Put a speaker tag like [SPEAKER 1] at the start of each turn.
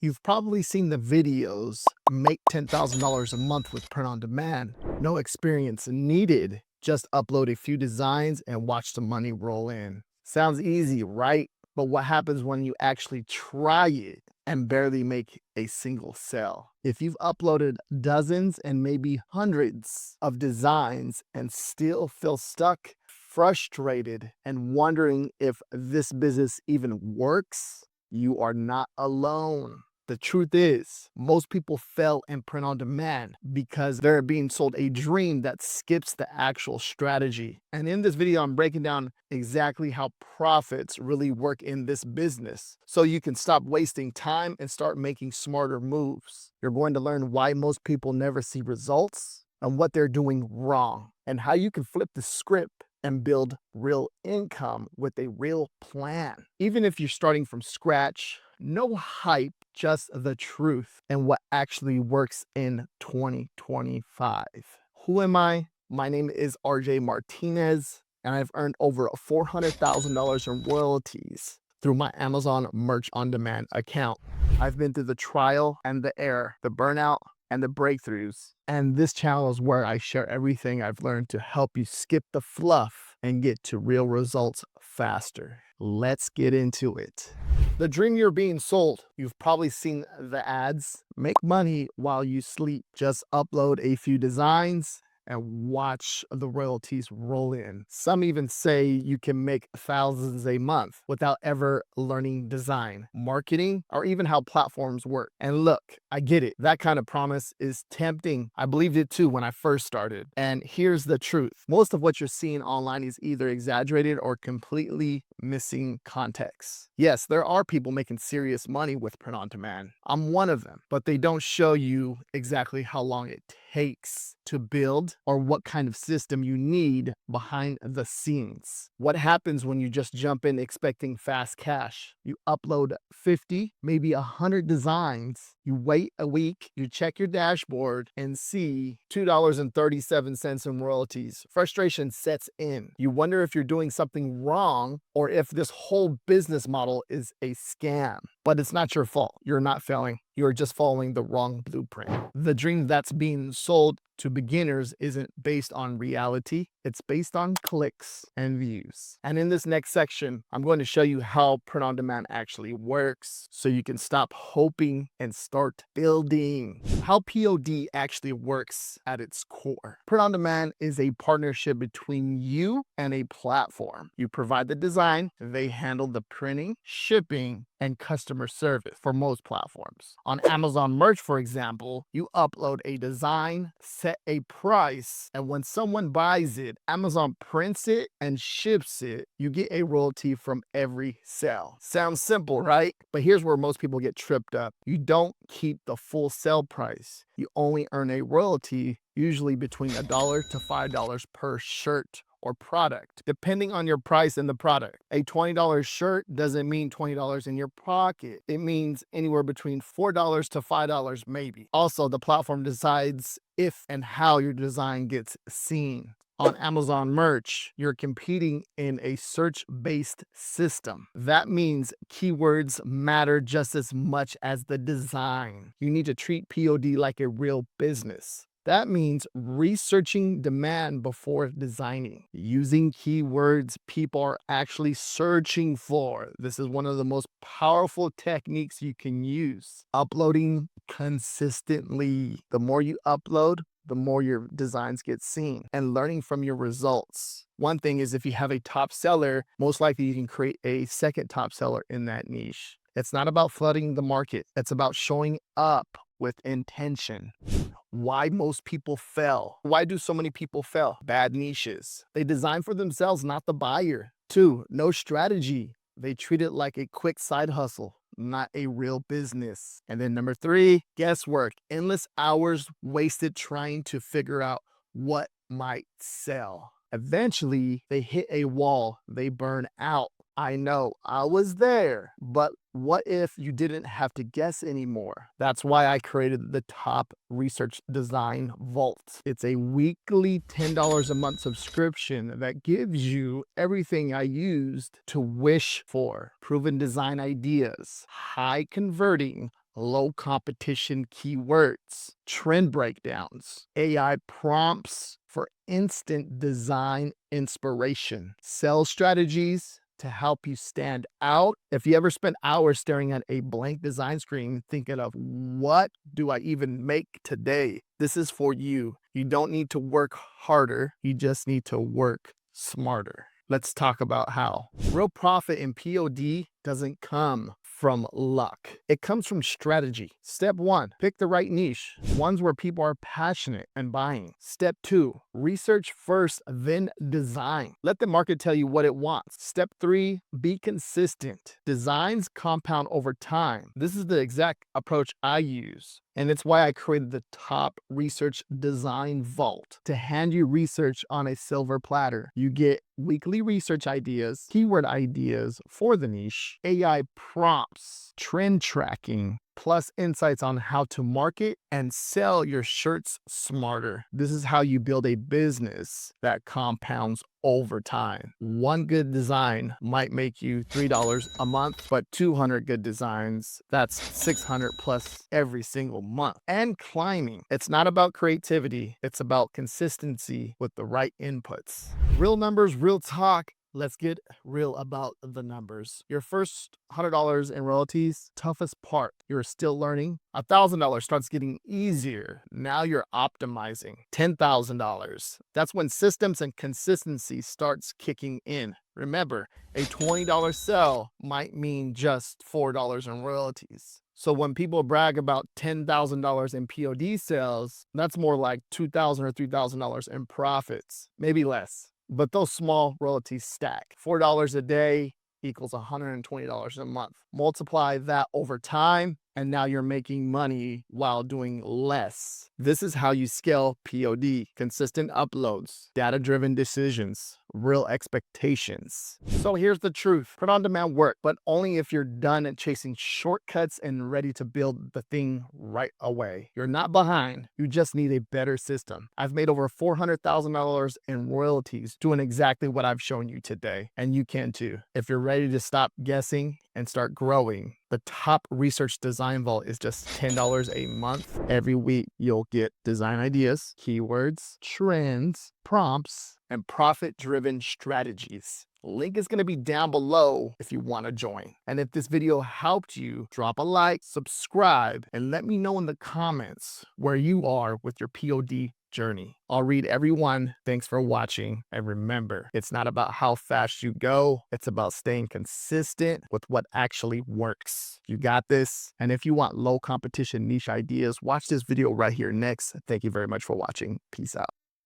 [SPEAKER 1] You've probably seen the videos, make $10,000 a month with print on demand. No experience needed. Just upload a few designs and watch the money roll in. Sounds easy, right? But what happens when you actually try it and barely make a single sale? If you've uploaded dozens and maybe hundreds of designs and still feel stuck, frustrated, and wondering if this business even works, you are not alone. The truth is, most people fail in print on demand because they're being sold a dream that skips the actual strategy. And in this video, I'm breaking down exactly how profits really work in this business so you can stop wasting time and start making smarter moves. You're going to learn why most people never see results and what they're doing wrong, and how you can flip the script and build real income with a real plan. Even if you're starting from scratch, no hype, just the truth and what actually works in 2025. Who am I? My name is RJ Martinez, and I've earned over $400,000 in royalties through my Amazon Merch on Demand account. I've been through the trial and the error, the burnout and the breakthroughs. And this channel is where I share everything I've learned to help you skip the fluff and get to real results faster. Let's get into it. The dream you're being sold. You've probably seen the ads. Make money while you sleep. Just upload a few designs and watch the royalties roll in. Some even say you can make thousands a month without ever learning design, marketing, or even how platforms work. And look, I get it. That kind of promise is tempting. I believed it too when I first started. And here's the truth. Most of what you're seeing online is either exaggerated or completely missing context. Yes, there are people making serious money with print on demand. I'm one of them, but they don't show you exactly how long it takes to build or what kind of system you need behind the scenes. What happens when you just jump in expecting fast cash? You upload 50, maybe 100 designs. You wait a week, you check your dashboard and see $2.37 in royalties. Frustration sets in. You wonder if you're doing something wrong or if this whole business model is a scam. But it's not your fault. You're not failing. You're just following the wrong blueprint. The dream that's being sold to beginners isn't based on reality. It's based on clicks and views. And in this next section, I'm going to show you how print on demand actually works so you can stop hoping and start building. How POD actually works at its core. Print on demand is a partnership between you and a platform. You provide the design, they handle the printing, shipping, and customer service for most platforms. On Amazon Merch, for example, you upload a design, set a price, and when someone buys it, Amazon prints it and ships it. You get a royalty from every sale. Sounds simple, right? But here's where most people get tripped up. You don't keep the full sale price. You only earn a royalty, usually between $1 to $5 per shirt or product, depending on your price and the product. A $20 shirt doesn't mean $20 in your pocket. It means anywhere between $4 to $5 maybe. Also, the platform decides if and how your design gets seen. On Amazon Merch, you're competing in a search-based system. That means keywords matter just as much as the design. You need to treat POD like a real business. That means researching demand before designing, using keywords people are actually searching for. This is one of the most powerful techniques you can use. Uploading consistently. The more you upload, the more your designs get seen, and learning from your results. One thing is, if you have a top seller, most likely you can create a second top seller in that niche. It's not about flooding the market. It's about showing up with intention. Why most people fail. Why do so many people fail? Bad niches. They design for themselves, not the buyer. 2, no strategy. They treat it like a quick side hustle, not a real business. And then number 3, guesswork. Endless hours wasted trying to figure out what might sell. Eventually, they hit a wall. They burn out. I know, I was there, but what if you didn't have to guess anymore? That's why I created the Top Research Design Vault. It's a weekly $10 a month subscription that gives you everything I used to wish for. Proven design ideas, high converting, low competition keywords, trend breakdowns, AI prompts for instant design inspiration, sales strategies to help you stand out. If you ever spent hours staring at a blank design screen thinking of what do I even make today, this is for you. You don't need to work harder. You just need to work smarter. Let's talk about how. Real profit in POD doesn't come from luck. It comes from strategy. Step 1, pick the right niche, ones where people are passionate and buying. Step 2, research first, then design. Let the market tell you what it wants. Step 3, be consistent. Designs compound over time. This is the exact approach I use. And it's why I created the top research design vault to hand you research on a silver platter. You get weekly research ideas, keyword ideas for the niche, AI prompts, trend tracking, plus insights on how to market and sell your shirts smarter. This is how you build a business that compounds over time. One good design might make you $3 a month, but 200 good designs, that's 600 plus every single month. And climbing. It's not about creativity, it's about consistency with the right inputs. Real numbers, real talk. Let's get real about the numbers. Your first $100 in royalties, toughest part. You're still learning. $1,000 starts getting easier. Now you're optimizing. $10,000. That's when systems and consistency starts kicking in. Remember, a $20 sell might mean just $4 in royalties. So when people brag about $10,000 in POD sales, that's more like $2,000 or $3,000 in profits, maybe less. But those small royalties stack. $4 a day equals $120 a month. Multiply that over time, and now you're making money while doing less. This is how you scale POD. Consistent uploads, data-driven decisions, real expectations. So here's the truth. Print-on-demand work, but only if you're done at chasing shortcuts and ready to build the thing right away. You're not behind. You just need a better system. I've made over $400,000 in royalties doing exactly what I've shown you today, and you can too. If you're ready to stop guessing and start growing, the top research design vault is just $10 a month. Every week, you'll get design ideas, keywords, trends, prompts, and profit-driven strategies. Link is going to be down below if you want to join. And if this video helped you, drop a like, subscribe, and let me know in the comments where you are with your POD journey. I'll read every one. Thanks for watching. And remember, it's not about how fast you go. It's about staying consistent with what actually works. You got this. And if you want low competition niche ideas, watch this video right here next. Thank you very much for watching. Peace out.